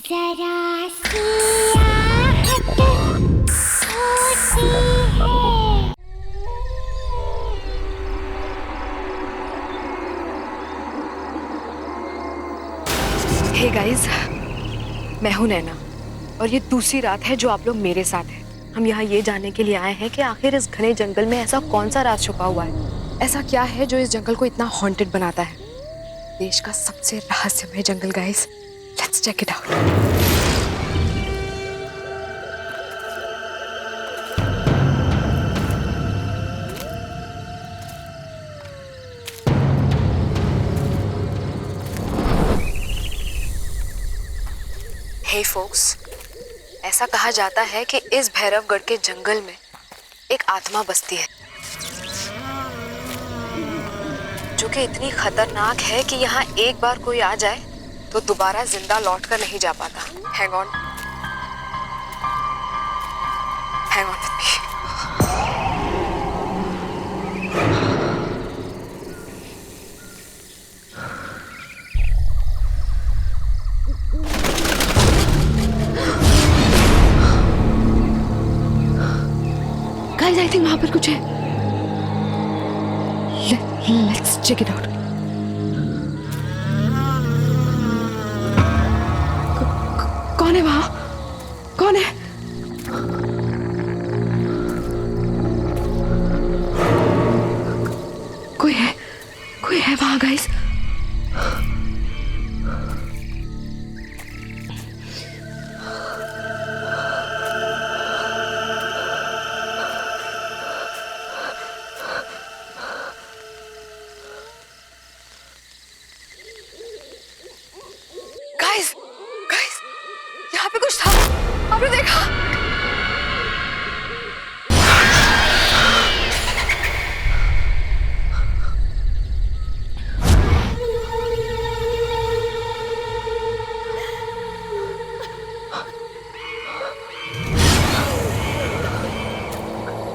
जरा सी आहट होती है। हे गाइस, मैं हूं नैना और ये दूसरी रात है जो आप लोग मेरे साथ हैं। हम यहाँ ये जानने के लिए आए हैं कि आखिर इस घने जंगल में ऐसा कौन सा राज छुपा हुआ है, ऐसा क्या है जो इस जंगल को इतना हॉन्टेड बनाता है। देश का सबसे रहस्यमय जंगल guys, let's check it out. Hey folks, ऐसा कहा जाता है कि इस भैरवगढ़ के जंगल में एक आत्मा बसती है जो कि इतनी खतरनाक है कि यहाँ एक बार कोई आ जाए तो दोबारा जिंदा लौट कर नहीं जा पाता। Hang on with me. Guys, I think वहां पर कुछ है। Let's check it out. कौन है वहां? कौन है? कोई है वहां गाइस। गाइस, यहाँ पे कुछ था, आपने देखा?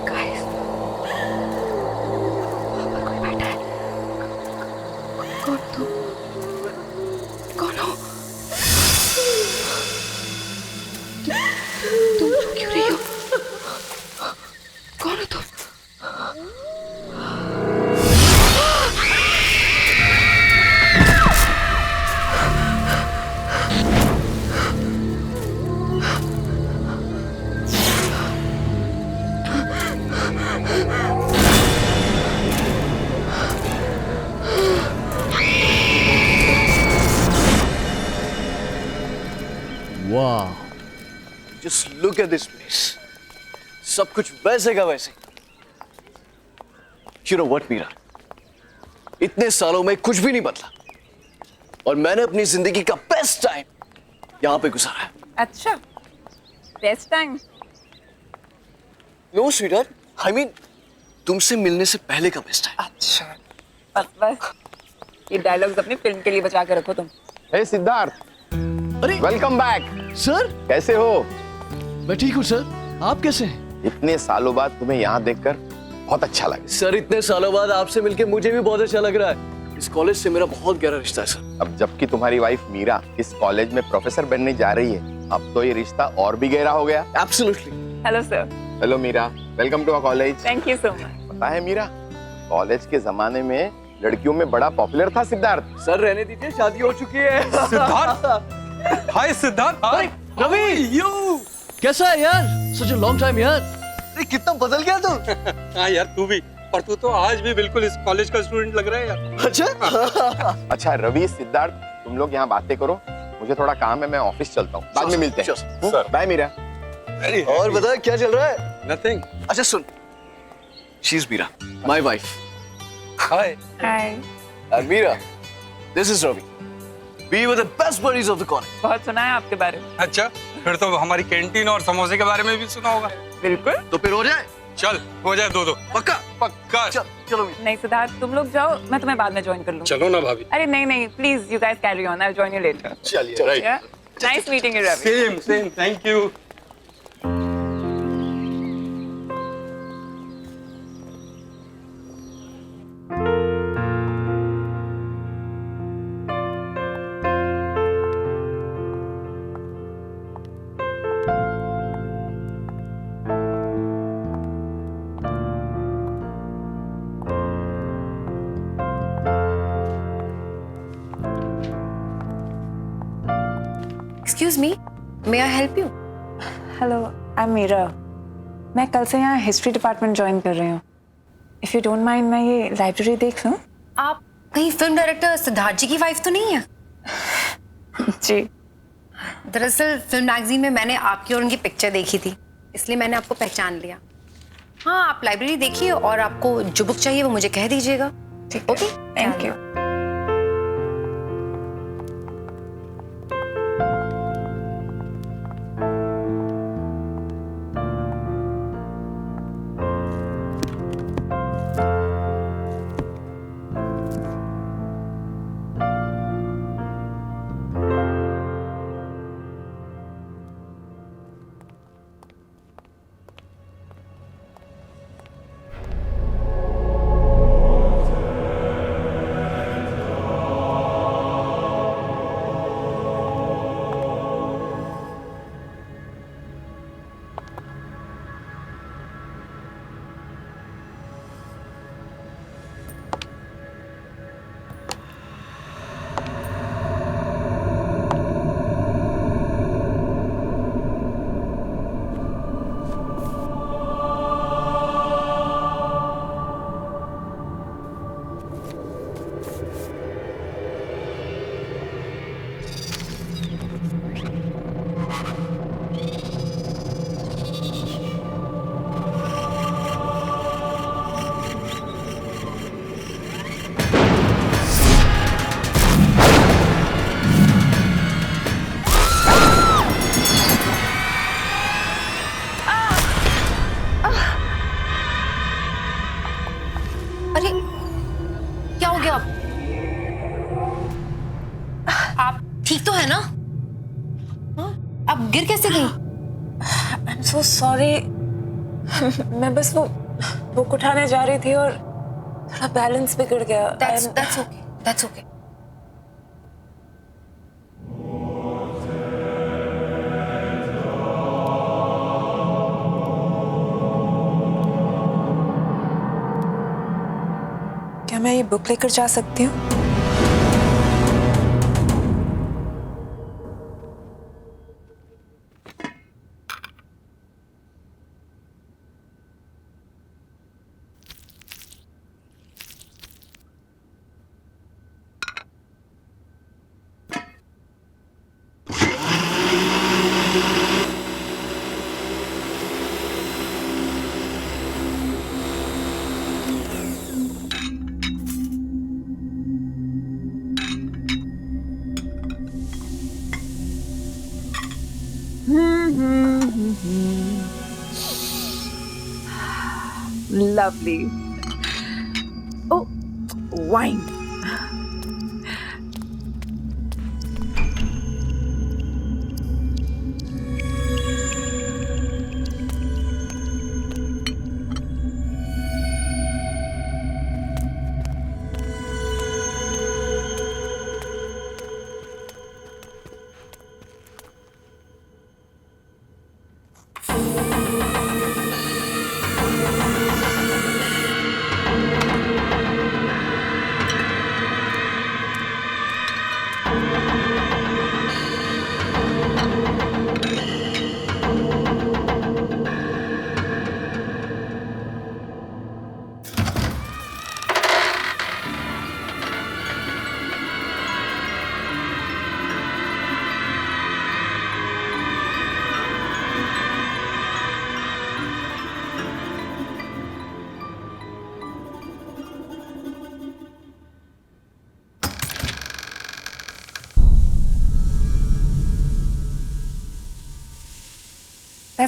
गाइस, वहाँ पर कोई बैठा है। कौन तुम? कौन हो? तुम रो क्यों रही हो? कौन हो तुम? वाह, just look at this place. सब कुछ वैसे का वैसे। यू नो व्हाट मीरा, इतने सालों में कुछ भी नहीं बदला और मैंने अपनी जिंदगी का बेस्ट टाइम यहां पे गुजारा है। अच्छा, best time? No sweetheart, I mean तुमसे मिलने से पहले का बेस्ट टाइम। अच्छा, बस ये डायलॉग्स अपनी फिल्म के लिए बचा के रखो तुम। हे सिद्धार्थ, अरे वेलकम बैक। सर, कैसे हो? मैं ठीक हूँ सर, आप कैसे हैं? इतने सालों बाद तुम्हें यहाँ देखकर बहुत अच्छा लगा। सर, इतने सालों बाद आपसे मिलके मुझे भी बहुत अच्छा लग रहा है। इस कॉलेज से मेरा बहुत गहरा रिश्ता है सर। अब जबकि तुम्हारी वाइफ मीरा इस कॉलेज में प्रोफेसर बनने जा रही है, अब तो ये रिश्ता और भी गहरा हो गया। Absolutely. Hello sir. Hello Meera, welcome to our college. Thank you so much. पता है मीरा, कॉलेज के जमाने में लड़कियों में बड़ा पॉपुलर था सिद्धार्थ। सर रहने दीजिए, शादी हो चुकी है। सिद्धार्थ, हाय सिद्धार्थ। हाय रवि, यू कैसा है यार? सच अ लॉन्ग टाइम यार। अरे कितना बदल गया तू। हाँ यार, तू भी, पर तू तो आज भी बिल्कुल इस कॉलेज का स्टूडेंट लग रहा है यार। अच्छा। अच्छा रवि, सिद्धार्थ, तुम लोग यहाँ बातें करो, मुझे थोड़ा काम है, मैं ऑफिस चलता हूँ, बाद में मिलते हैं। सर। बाय मीरा। और बता क्या चल रहा है? नथिंग। अच्छा सुन, she is Meera, my wife. Hi. Hi. And Meera, this is Ravi. We were the best buddies of the college. बहुत सुना है आपके बारे में। अच्छा, फिर तो हमारी कैंटीन और समोसे के बारे में भी सुना होगा। बिल्कुल। तो फिर हो जाए? चल, हो जाए दो। पक्का? पक्का। चलो मीरा। नहीं सिद्धार्थ, तुम लोग जाओ, मैं तुम्हें बाद में ज्वाइन कर लूंगी। चलो ना भाभी। अरे नहीं, please you guys carry on, I will join you later. चलिए, right. Nice meeting you Ravi. Same, thank you. Excuse me, may I help you? Hello, I am Meera. मैं कल से यहाँ हिस्ट्री डिपार्टमेंट ज्वाइन कर रही हूँ। इफ़ यू डोंट माइंड, मैं ये लाइब्रेरी देख लूँ? आप कहीं फिल्म डायरेक्टर सिद्धार्थ जी की वाइफ तो नहीं है? जी। दरअसल फिल्म मैगजीन में मैंने आपकी और उनकी पिक्चर देखी थी, इसलिए मैंने आपको पहचान लिया। हाँ, आप लाइब्रेरी देखिए और आपको जो बुक चाहिए वो मुझे कह दीजिएगा। ठीक, ओके, थैंक यू। अरे क्या हो गया? आप ठीक तो है ना? हाँ? आप गिर कैसे गई? I am so sorry. मैं बस वो बुक उठाने जा रही थी और थोड़ा बैलेंस बिगड़ गया। That's okay. That's okay. क्या मैं ये बुक लेकर जा सकती हूँ? Lovely. Oh, wine.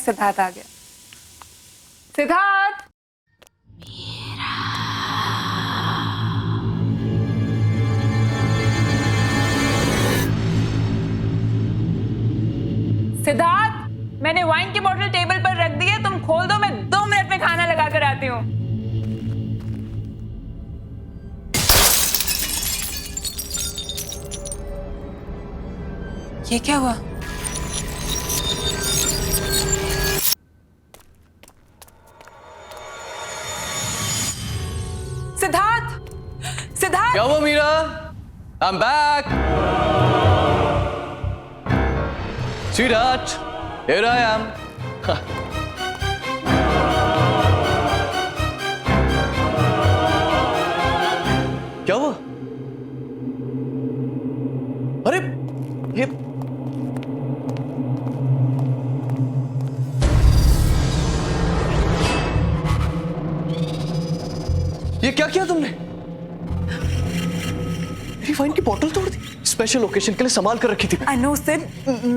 सिद्धार्थ आ गया। सिद्धार्थ, सिद्धार्थ, मैंने वाइन की बोतल टेबल पर रख दी है, तुम खोल दो, मैं 2 मिनट में खाना लगा कर आती हूँ। ये क्या हुआ? सिद्धार्थ, सिद्धार्थ, क्या हुआ Meera? I'm back. Sweetheart, here I am. क्या हुआ? अरे ये क्या किया तुमने? मेरी वाइन की बोतल तोड़ दी। स्पेशल ओकेजन के लिए संभाल कर रखी थी। I know सर,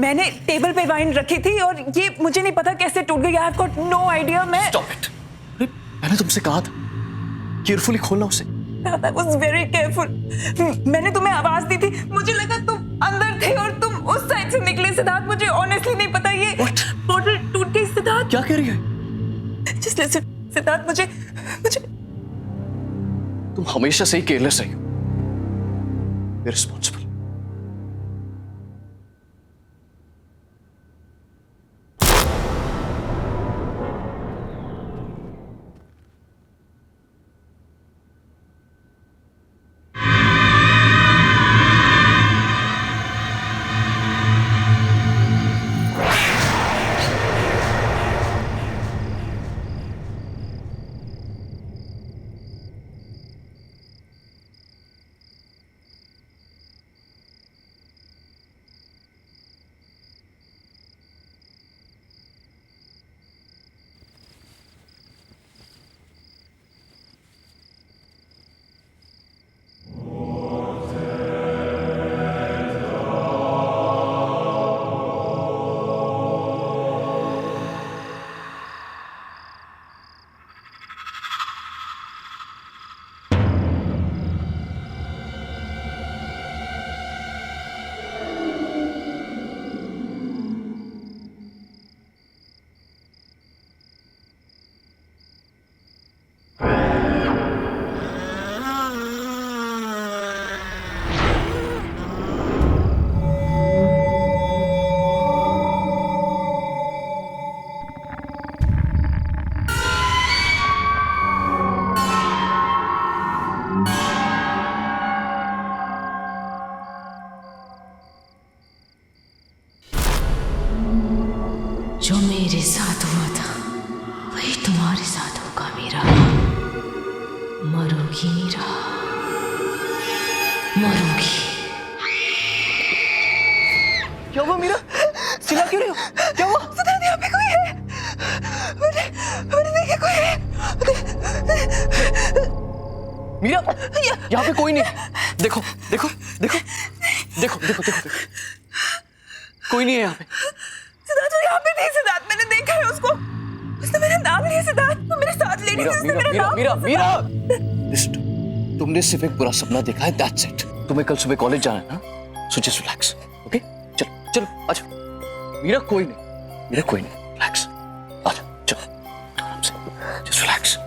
मैंने टेबल पे वाइन रखी थी और ये मुझे नहीं पता कैसे टूट गई। I've got no idea। मैं Stop it. अरे मैंने तुमसे कहा था केयरफुली खोलना उसे। I was very careful। मैंने तुम्हें आवाज दी थी, मुझे लगा तुम अंदर थे और तुम उस साइड से निकले। सिद्धार्थ, मुझे ऑनेस्टली नहीं पता ये बोतल टूट गई। सिद्धार्थ, क्या कह रही है? Just listen, सिद्धार्थ, मुझे तुम हमेशा से ही केयरलेस रही हो, इररिस्पॉन्सिबल। जो मेरे साथ हुआ था वही तुम्हारे साथ होगा मीरा। मरोगी मीरा, मरोगी। क्या हुआ मीरा? चिल्ला क्यों रही हो? क्या हुआ? सिद्धार्थ, यहाँ पे कोई है। मैंने देखा कोई है। मीरा, यहाँ पे कोई नहीं। देखो देखो देखो देखो देखो देखो कोई नहीं है यहाँ पे। सिद्धार्थ, वो यहाँ पे नहीं। सिद्धार्थ, मैंने देखा है उसको। उसने मेरा नाम लिया। सिद्धार्थ, वो मेरे साथ लेडी थी, उसने मेरा नाम लिया। मीरा, तुमने सिर्फ एक बुरा सपना देखा है, दैट्स इट। तुम्हें कल सुबह कॉलेज जाना है ना, सो जस्ट रिलैक्स, ओके? चलो चलो आजा। मीरा कोई नहीं, रिलैक्स, आजा चलो आराम से, जस्ट रिलैक्स।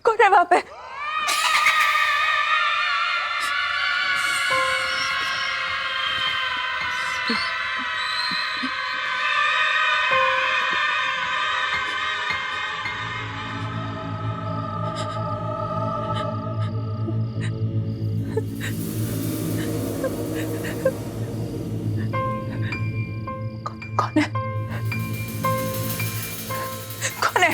कौन है वहां पे? कौन है? कौन है?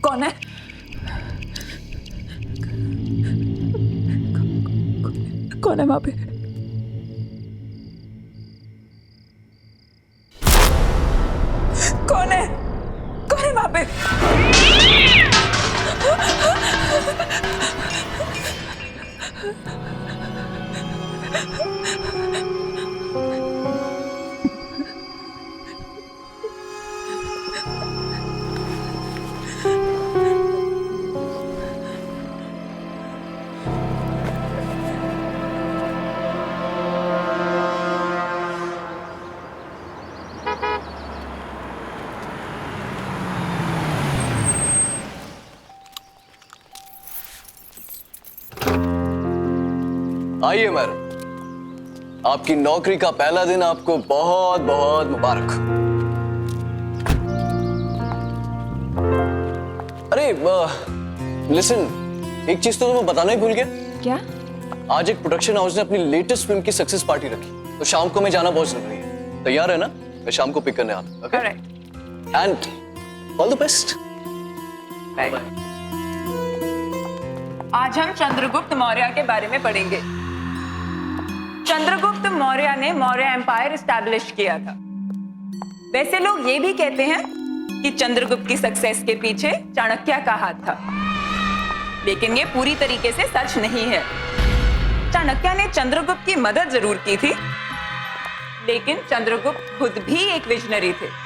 कौन है? कौन है वहां पे? कौन है? कौन है वहां पे? आइए मैडम, आपकी नौकरी का पहला दिन आपको बहुत बहुत मुबारक। अरे लिसन, एक चीज तो तुम्हें बताना ही भूल गया। क्या? आज एक प्रोडक्शन हाउस ने अपनी लेटेस्ट फिल्म की सक्सेस पार्टी रखी, तो शाम को मैं जाना बहुत जरूरी है। तैयार है ना? मैं शाम को पिक करने आता हूं। Okay? And all the best. आज हम चंद्रगुप्त मौर्य के बारे में पढ़ेंगे। चंद्रगुप्त मौर्य ने मौर्य एम्पायर एस्टैब्लिश किया था। वैसे लोग ये भी कहते हैं कि चंद्रगुप्त की सक्सेस के पीछे चाणक्य का हाथ था, लेकिन ये पूरी तरीके से सच नहीं है। चाणक्य ने चंद्रगुप्त की मदद जरूर की थी, लेकिन चंद्रगुप्त खुद भी एक विजनरी थे।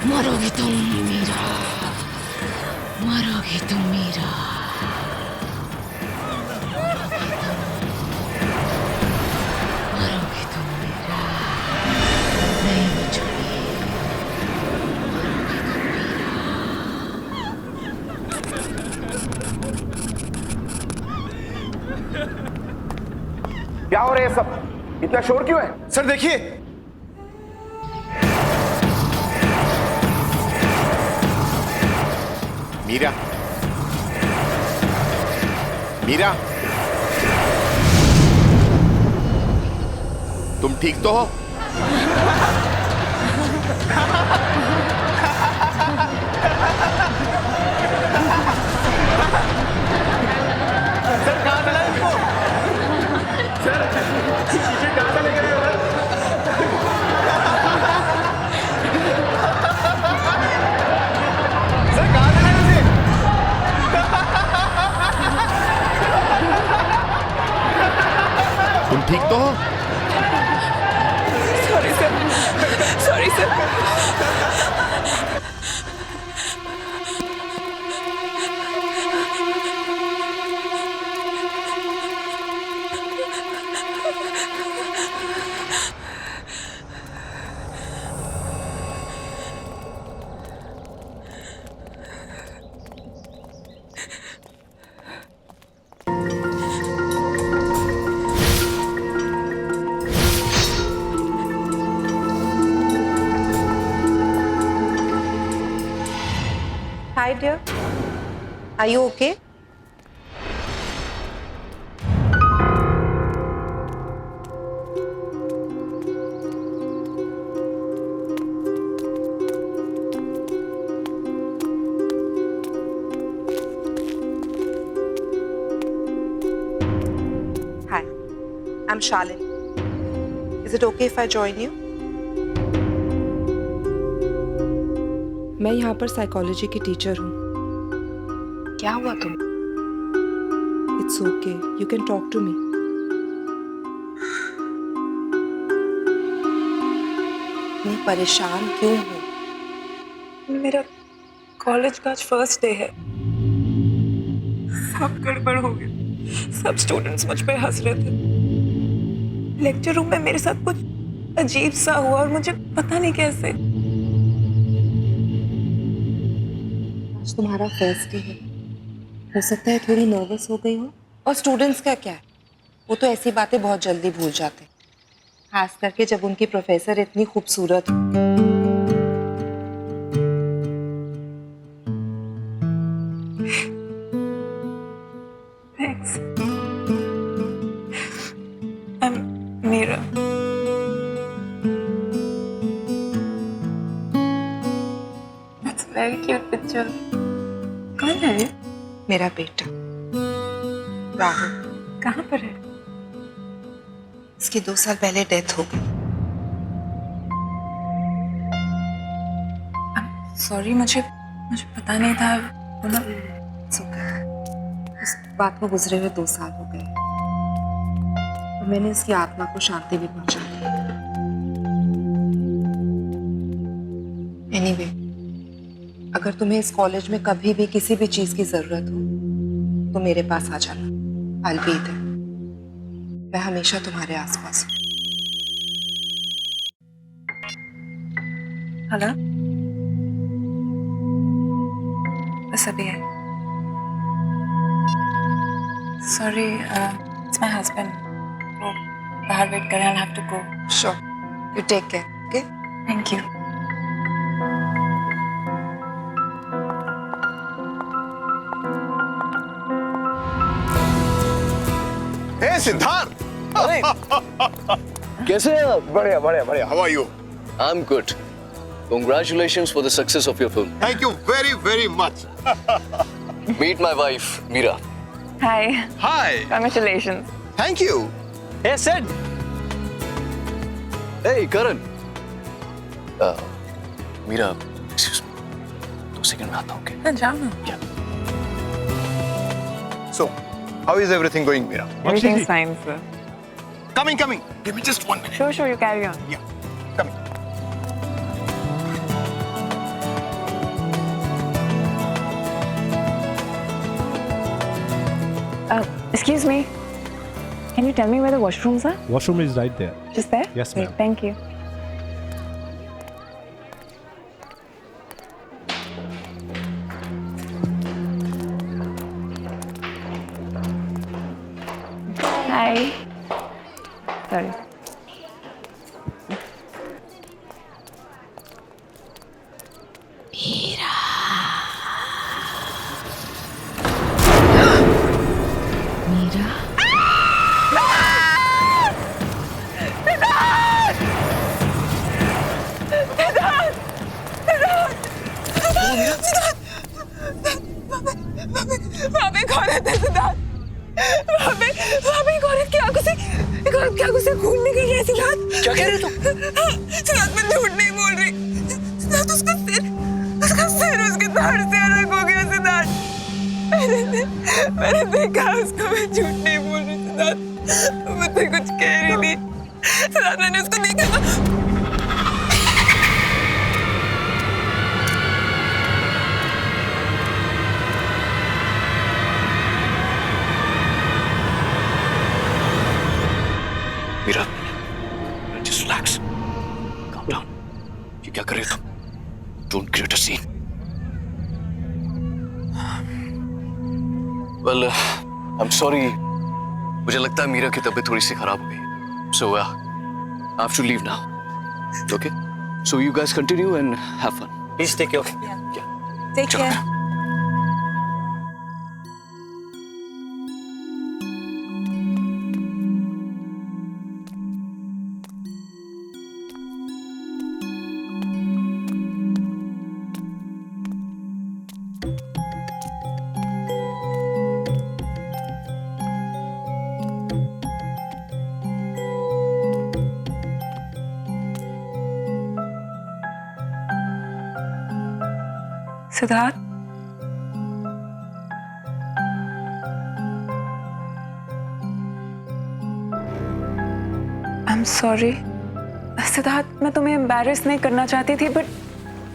मरोगे तुम मीरा, मरोगे तुम मीरा, मरोगे तुम मीरा, नहीं बचोगे, क्या हो रहा है सब? इतना शोर क्यों है? सर देखिए, मीरा, मीरा, तुम ठीक तो हो? तुम ठीक तो हो? Sorry sir, sorry sir. Hi dear, are you okay? Hi, I'm Shalini. Is it okay if I join you? मैं यहाँ पर साइकोलॉजी की टीचर हूँ। क्या हुआ तुम? It's okay. You can talk to me. मैं परेशान क्यों हूँ? मेरा कॉलेज का आज फर्स्ट डे है। सब गड़बड़ हो गया। सब स्टूडेंट्स मुझ पे हंस रहे थे। लेक्चर रूम में मेरे साथ कुछ अजीब सा हुआ और मुझे पता नहीं कैसे। आज तुम्हारा फर्स्ट डे है, हो सकता है थोड़ी नर्वस हो गई हो। और स्टूडेंट्स का क्या है, वो तो ऐसी बातें बहुत जल्दी भूल जाते हैं, खास करके जब उनकी प्रोफेसर इतनी खूबसूरत हो। Thanks. Meera. That's a very cute picture. कौन है ये? मेरा बेटा राहुल। कहाँ पर है? इसकी 2 साल पहले डेथ हो गई। सॉरी, मुझे पता नहीं था। इस बात को गुजरे हुए 2 साल हो गए और मैंने इसकी आत्मा को शांति भी पहुंचा दी। एनीवे, अगर तुम्हें इस कॉलेज में कभी भी किसी भी चीज की जरूरत हो तो मेरे पास आ जाना। I'll be there. मैं हमेशा तुम्हारे आसपास हूँ। हेलो, बस अभी है। Sorry, it's my husband. वो बाहर वेट कर रहे हैं। I have to go. Sure. You take care. Okay? Thank you. Hey Siddharth, कैसे हैं आप? बढ़िया बढ़िया बढ़िया। How are you? I'm good. Congratulations for the success of your film. Thank you very very much. Meet my wife, Meera. Hi, hi. Congratulations. Thank you. Hey, Sid. Hey, Karan. Meera, excuse me. 2 second में आता हूँ, okay? हाँ, जाओ ना। Yeah. So, how is everything going, Meera? Everything's fine, sir. Coming. Give me just 1 minute. Sure, you carry on. Yeah, coming. Excuse me. Can you tell me where the washrooms are? Washroom is right there. Just there? Yes, Great, ma'am. thank you. Hi. Sorry. Meera, वहाँ पे एक औरत है सिद्धार्थ। वहाँ पे एक औरत की आंखों से खून निकल रहा है सिद्धार्थ। क्या कह रहे हो तुम? सिद्धार्थ, मैं झूठ नहीं बोल रही। सिद्धार्थ, उसका सिर उसके धड़ से अलग हो गया सिद्धार्थ। मैंने देखा उसको, मैं झूठ नहीं बोल रही सिद्धार्थ। मैं तुझे कुछ कह रही थी सिद्धार्थ, मैंने उसको देखा था। Meera, just relax. Calm down. ये क्या कर रहे हो तुम? Don't create a scene. Well, I'm sorry. मुझे लगता है मीरा की तबीयत थोड़ी सी खराब हो गई. So, I have to leave now. Okay? So you guys continue and have fun. Please take care. Yeah. Take चलो. care. Siddharth, I am sorry. Siddharth, मैं तुम्हें एम्बैरेस नहीं करना चाहती थी, बट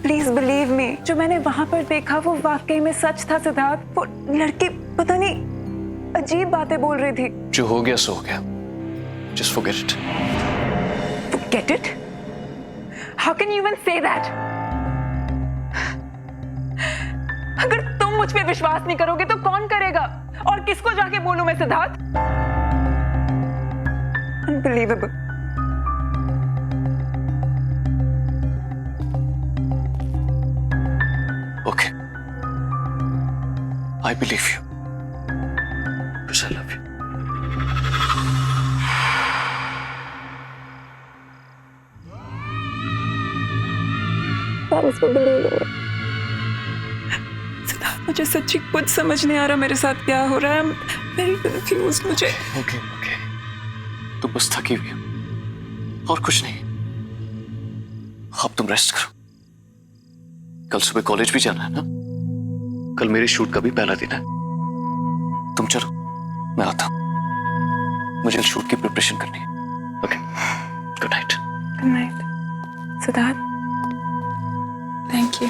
प्लीज बिलीव मी, जो मैंने वहां पर देखा वो वाकई में सच था सिद्धार्थ। वो लड़की पता नहीं अजीब बातें बोल रही थी। जो हो गया सो हो गया. Just forget it. Get it? How can you even say that? अगर तुम मुझ पे विश्वास नहीं करोगे तो कौन करेगा? और किसको जाके बोलूं मैं Siddharth? Unbelievable. Okay. I believe you. Because I love you. Siddharth, मुझे सच्ची कुछ समझ नहीं आ रहा मेरे साथ क्या हो रहा है. वेरी कंफ्यूज मुझे. Okay. तुम बस थकी हुई हो और कुछ नहीं. अब तुम रेस्ट करो. कल सुबह कॉलेज भी जाना है ना. कल मेरे शूट का भी पहला दिन है. तुम चलो, मैं आता हूं. मुझे शूट की प्रिपरेशन करनी है. Okay, good night. Good night. Siddharth, thank you.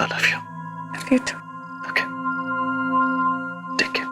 I love you. Love you too. Okay. Take care.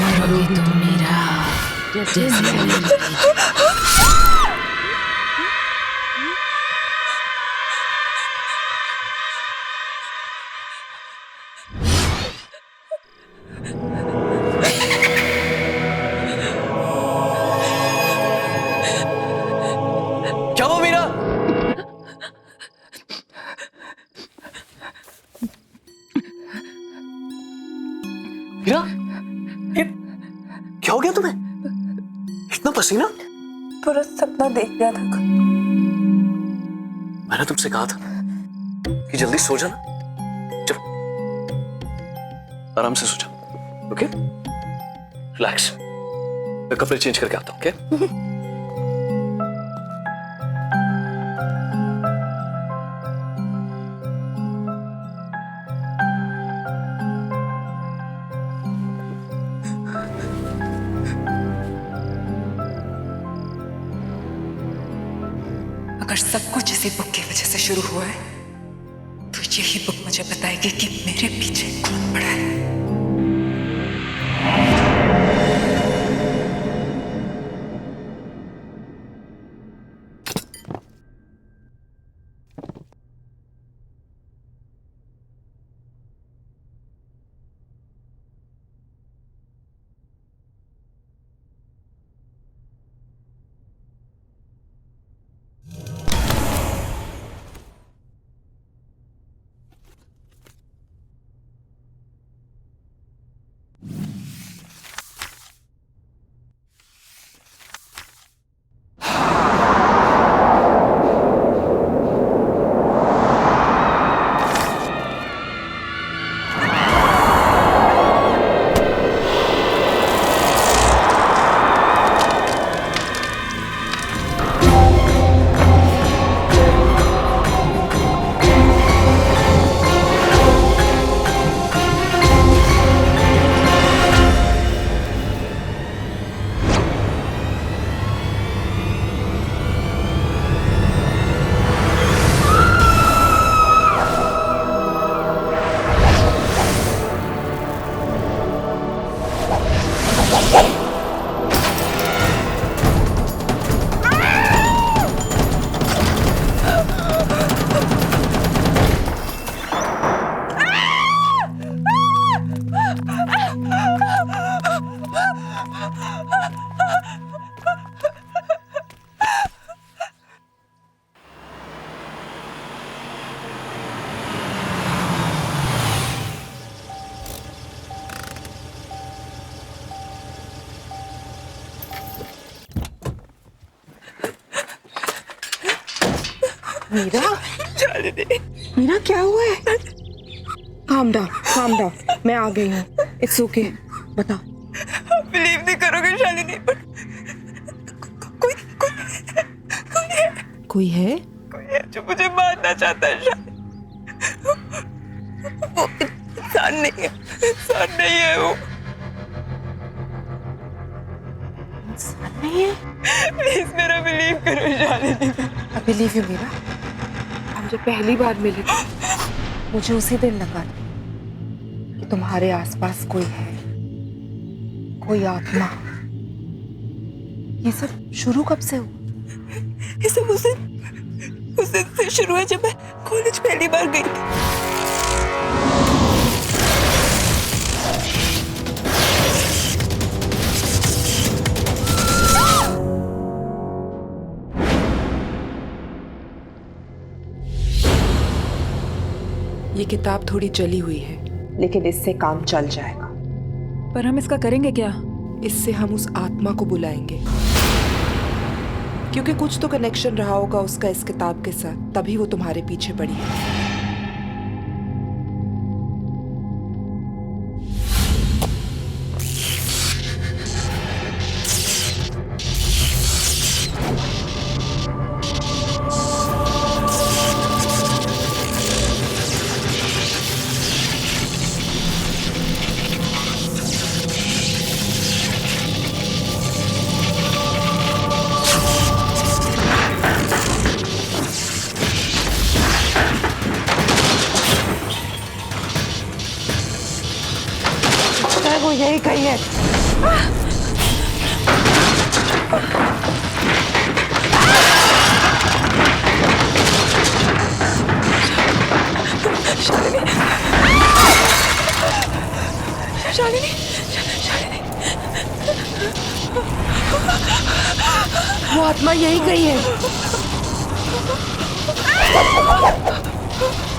मरोगे तुम मेरा जैसे क्या हुआ मीरा? मीरा, ये क्या हो गया तुम्हें? इतना पसीना? पूरा सपना देख लिया था. मैंने तुमसे कहा था कि जल्दी सो जाना. चलो, आराम से सो जाओ. Okay, relax. मैं कपड़े चेंज करके आता हूँ. ओके? अगर सब कुछ इसी बुक की वजह से शुरू हुआ है तो यही बुक मुझे बताएगी कि मेरे पीछे कौन पड़ा है. मीरा, मीरा क्या हुआ है? काम डाउन, मैं आ गई हूँ। इट्स ओके, बता। बिलीव नहीं करोगे शालिनी, पर कोई है? कोई है जो मुझे मारना चाहता है शालिनी। वो इंसान नहीं है वो। इंसान नहीं है? प्लीज मेरा बिलीव करो Shalini. I believe you, Meera. हम जब पहली बार मिले थे, मुझे उसी दिन लगा कि तुम्हारे आसपास कोई है, कोई आत्मा। ये सब शुरू कब से हुआ? ये सब उस दिन से शुरू है जब मैं कॉलेज पहली बार गई थी। ये किताब थोड़ी जली हुई है, लेकिन इससे काम चल जाएगा। पर हम इसका करेंगे क्या? इससे हम उस आत्मा को बुलाएंगे, क्योंकि कुछ तो कनेक्शन रहा होगा उसका इस किताब के साथ, तभी वो तुम्हारे पीछे पड़ी है। वो यही कही है। शालिनी, वो आत्मा यही कही है।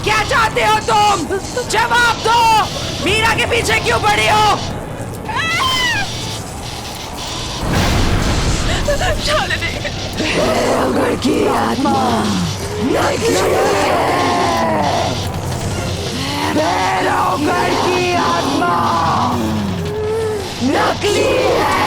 क्या चाहते हो तुम? जवाब दो। मीरा के पीछे क्यों पड़ी हो? भैरवगढ़ की आत्मा भैरवगढ़ की आत्मा नकली है।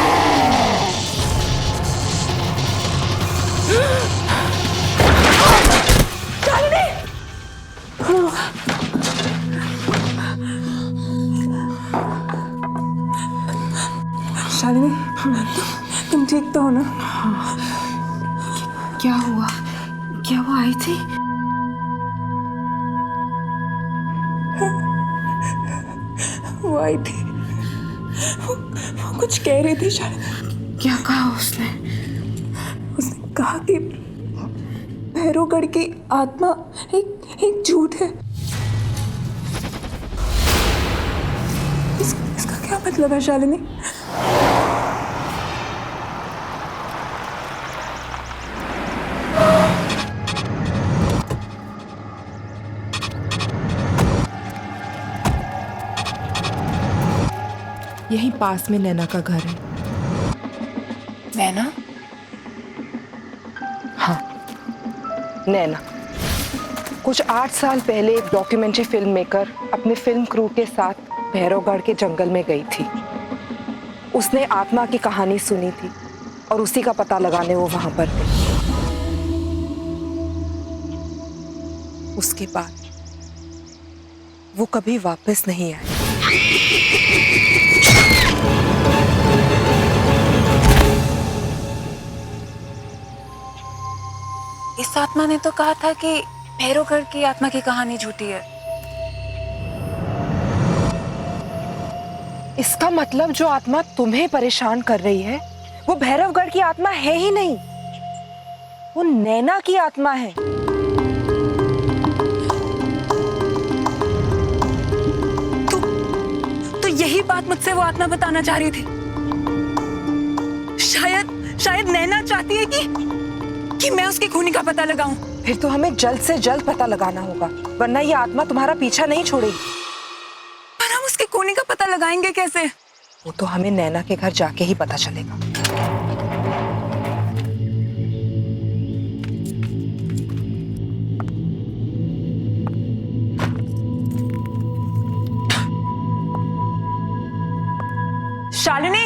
शालिनी, तुम ठीक तो हो ना? क्या हुआ? क्या वो आई थी? वो आई थी, वो कुछ कह रही थी शालिनी। क्या कहा उसने? उसने कहा कि भैरवगढ़ की आत्मा एक झूठ है। इसका क्या मतलब है शालिनी? यहीं पास में नैना का घर है। नैना? हाँ, नैना। कुछ 8 साल पहले एक डॉक्यूमेंट्री फिल्म मेकर अपने फिल्म क्रू के साथ भैरवगढ़ के जंगल में गई थी। उसने आत्मा की कहानी सुनी थी और उसी का पता लगाने वो वहां पर थे। उसके बाद वो कभी वापस नहीं आए। इस आत्मा ने तो कहा था कि भैरवगढ़ की आत्मा की कहानी झूठी है। इसका मतलब जो आत्मा तुम्हें परेशान कर रही है वो भैरवगढ़ की आत्मा है ही नहीं, वो नैना की आत्मा है। तो यही बात मुझसे वो आत्मा बताना चाह रही थी। शायद नैना चाहती है कि मैं उसकी खूनी का पता लगाऊं। फिर तो हमें जल्द से जल्द पता लगाना होगा, वरना ये आत्मा तुम्हारा पीछा नहीं छोड़ेगी। पर हम उसकी खूनी का पता लगाएंगे कैसे? वो तो हमें नैना के घर जाके ही पता चलेगा। शालिनी,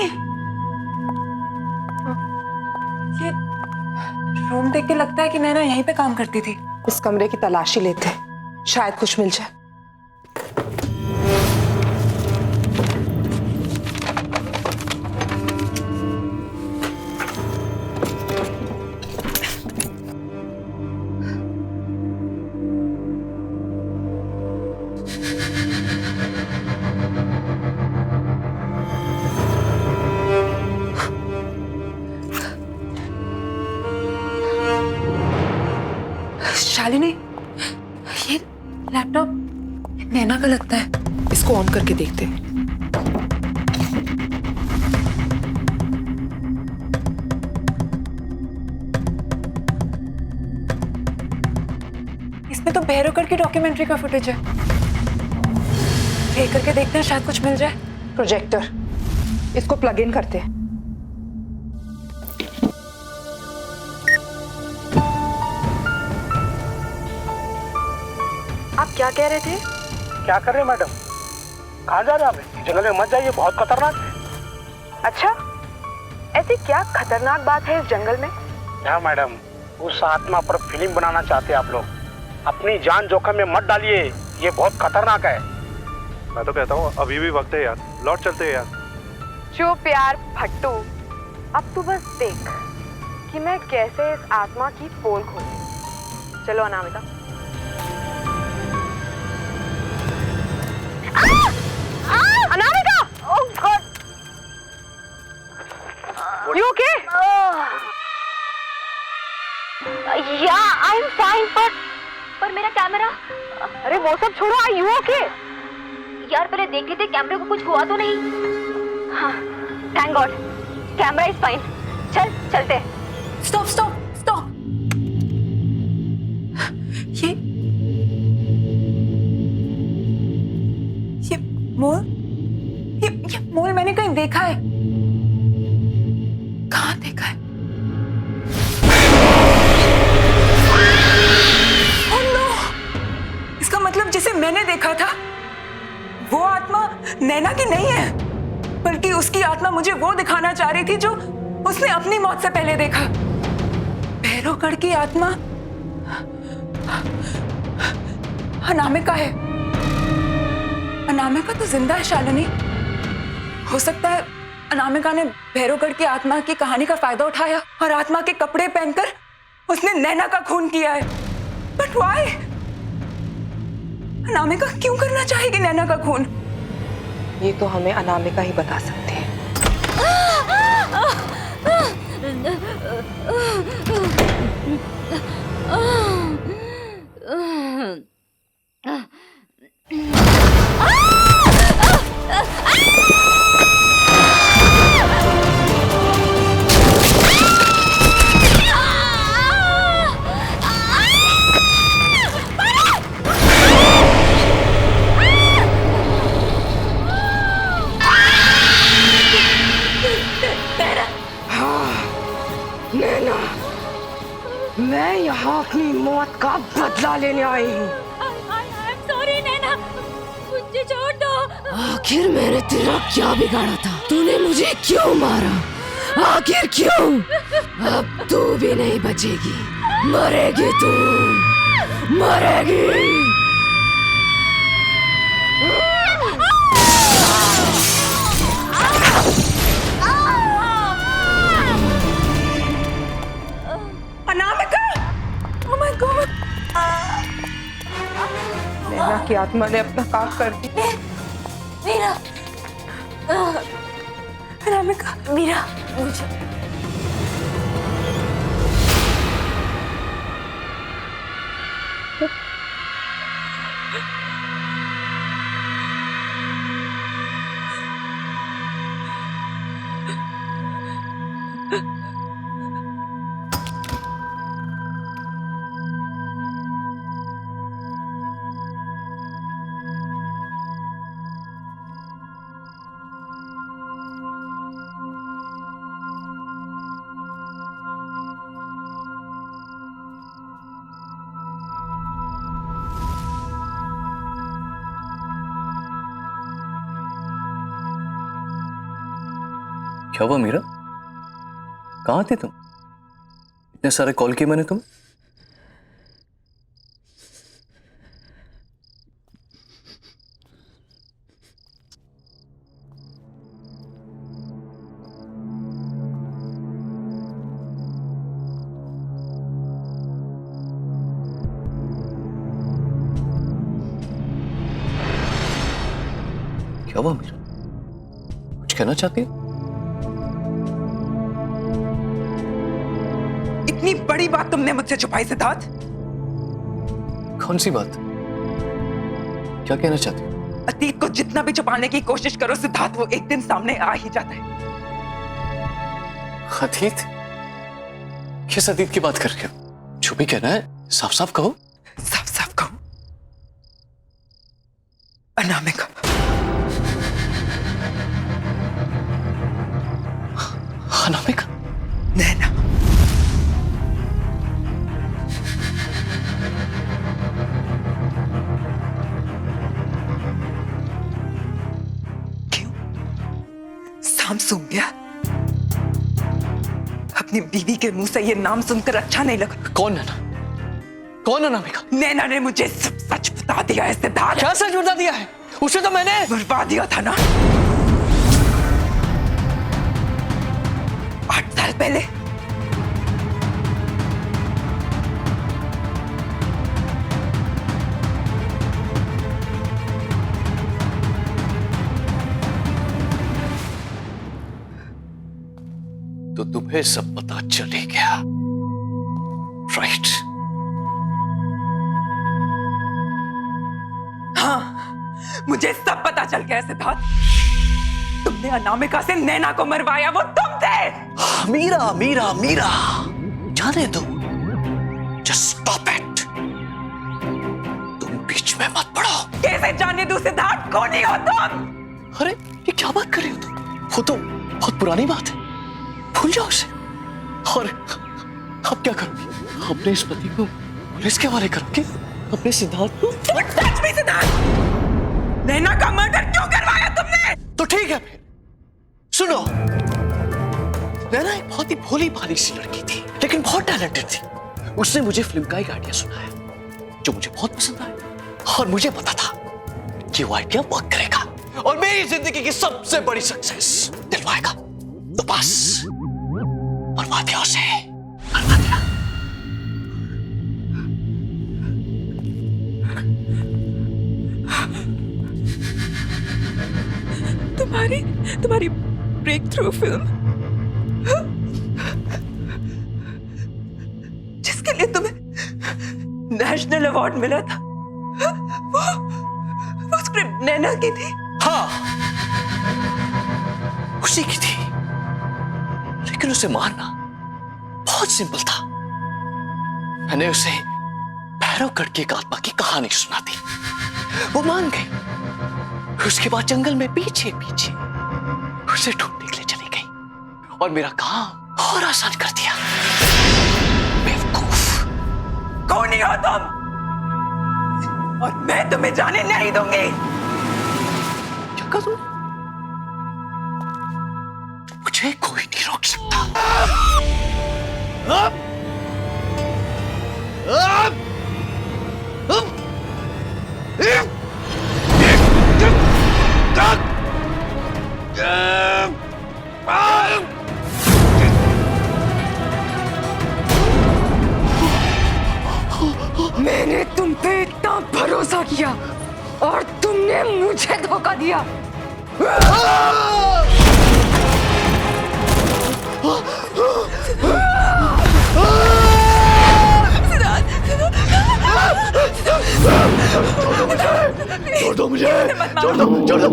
ये रूम देख के लगता है कि नैना यहीं पे काम करती थी। इस कमरे की तलाशी लेते, शायद कुछ मिल जाए। शालिनी, ये लैपटॉप नैना का लगता है। इसको ऑन करके देखते हैं। इसमें तो भैरवगढ़ की डॉक्यूमेंट्री का फुटेज है। प्ले करके देखते हैं, शायद कुछ मिल जाए। प्रोजेक्टर, इसको प्लग इन करते हैं। आप क्या कह रहे थे? क्या कर रहे हैं मैडम? कहाँ जा रहे हैं आप? जंगल में मत जाइए, बहुत खतरनाक है। अच्छा, ऐसी क्या खतरनाक बात है इस जंगल में? क्या मैडम, उस आत्मा पर फिल्म बनाना चाहते हैं आप लोग। अपनी जान जोखिम में मत डालिए, ये बहुत खतरनाक है। मैं तो कहता हूँ अभी भी वक्त है यार, लौट चलते हैं यार। चुप यार भट्टू, अब तू बस देख कि मैं कैसे इस आत्मा की पोल खोलती। चलो Anamika. Anamika! Oh God! You okay? Yeah, I'm fine, पर मेरा कैमरा। अरे वो सब छोड़ो, Are you okay? यार पहले देख लेते कैमरे को कुछ हुआ तो नहीं। हाँ, thank God, camera is fine. चल चलते। Stop stop stop. ये मोल, ये मोल मैंने कहीं देखा है। कहाँ देखा है? Oh no! इसका मतलब जिसे मैंने देखा था वो आत्मा नैना की नहीं है, बल्कि उसकी आत्मा मुझे वो दिखाना चाह रही थी जो उसने अपनी मौत से पहले देखा। भैरवगढ़ की आत्मा अनामिका है। अनामिका तो जिंदा है शालिनी। हो सकता है अनामिका ने भैरवगढ़ की आत्मा की कहानी का फायदा उठाया और आत्मा के कपड़े पहनकर उसने नैना का खून किया है। But why? अनामिका क्यों करना चाहेगी नैना का खून? ये तो हमें अनामिका ही बता सकती है। मैं यहाँ अपनी मौत का बदला लेने आई हूँ। सॉरी नैना, मुझे छोड़ दो। आखिर मैंने तेरा क्या बिगाड़ा था? तूने मुझे क्यों मारा? आखिर क्यों? अब तू भी नहीं बचेगी, मरेगी तू, मरेगी। अनामिका! Oh my God! नैना की आत्मा ने अपना काम कर दिया। मीरा, अनामिका, मीरा, मुझे क्या हुआ मीरा? कहाँ थे तुम? इतने सारे कॉल किए मैंने तुम। क्या हुआ मीरा? कुछ कहना चाहती है? इतनी बड़ी बात तुमने मुझसे छुपाई सिद्धार्थ। कौन सी बात? क्या कहना चाहती हो? अतीत को जितना भी छुपाने की कोशिश करो सिद्धार्थ, वो एक दिन सामने आ ही जाता है। अतीत? किस अतीत की बात कर रहे हो? जो भी कहना है साफ साफ कहो। साफ साफ कहो, अनामिका। अनामिका? नैना। क्यों? शाम सूख गया? अपनी बीवी के मुंह से ये नाम सुनकर अच्छा नहीं लगा? कौन नैना? कौन अनामिका? नैना ने मुझे सब सच बता दिया है सिद्धार्थ। क्या सच बता दिया है? उसे तो मैंने मरवा दिया था ना 8 साल पहले। तो तुम्हें सब पता चल ही गया, राइट? हाँ, मुझे सब पता चल गया सिद्धार्थ। तुमने अनामिका से नैना को मरवाया, वो तुम थे। मीरा मीरा मीरा, जाने दो। Just stop it. तुम बीच में मत पड़ो। कैसे जाने दो सिद्धार्थ? कौन ही हो तुम? अरे ये क्या बात कर रही हो तुम? वो तो बहुत पुरानी बात है, भूल जाओ उसे। और अब क्या करोगी? अपने इस पति को पुलिस के हवाले करोगे? अपने सिद्धार्थ को? सच में सिद्धार्थ, नैना का मर्डर क्यों करवाया तुमने? तो ठीक है फिर सुनो, नैना एक बहुत ही भोली भाली सी लड़की थी, लेकिन बहुत टैलेंटेड थी। उसने मुझे फिल्म का एक आइडिया सुनाया जो मुझे बहुत पसंद आया, और मुझे पता था कि वो आइडिया वर्क करेगा और मेरी जिंदगी की सबसे बड़ी सक्सेस दिलवाएगा। तो बस मरवा दिया उसे, मरवा दिया। तुम्हारी ब्रेक थ्रू फिल्म, जिसके लिए तुम्हें नेशनल अवार्ड मिला था, वो स्क्रिप्ट नैना की थी। हाँ, उसी की थी, लेकिन उसे मारना बहुत सिंपल था। मैंने उसे भैरवगढ़ की एक आत्मा की कहानी सुना दी, वो मान गई। उसके बाद जंगल में पीछे पीछे उसे ढूंढने के लिए चली गई और मेरा काम और आसान कर दिया। बेवकूफ। कौन ही हो तुम? और मैं तुम्हें जाने नहीं दूंगी। क्या करूं? मुझे कोई नहीं रोक सकता। मैंने तुम पे इतना भरोसा किया और तुमने मुझे धोखा दिया। छोड़ दो मुझे, छोड़ दो, छोड़ दो।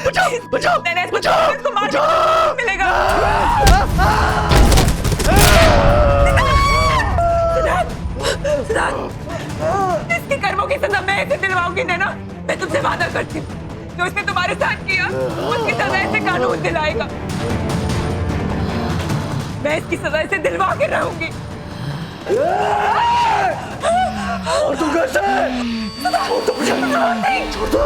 बचाओ, बचाओ, बचाओ, बचाओ। मिलेगा। इसके कर्मों की सजा मैं इसे दिलवाऊंगी नैना। मैं तुमसे वादा करती हूँ, जो इसने तुम्हारे साथ किया उसकी सजा इसे कानून दिलाएगा। मैं इसकी सजा इसे दिलवा के रहूंगी। और तुम कैसे? छोड़ दो मुझे, छोड़ दो।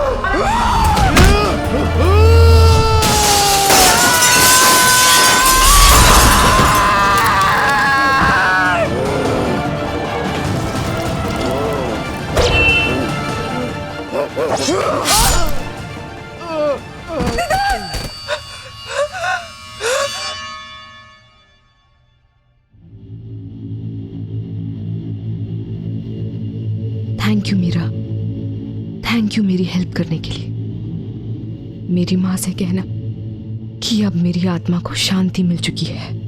Thank you Meera, thank you मेरी हेल्प करने के लिए। मेरी माँ से कहना कि अब मेरी आत्मा को शांति मिल चुकी है।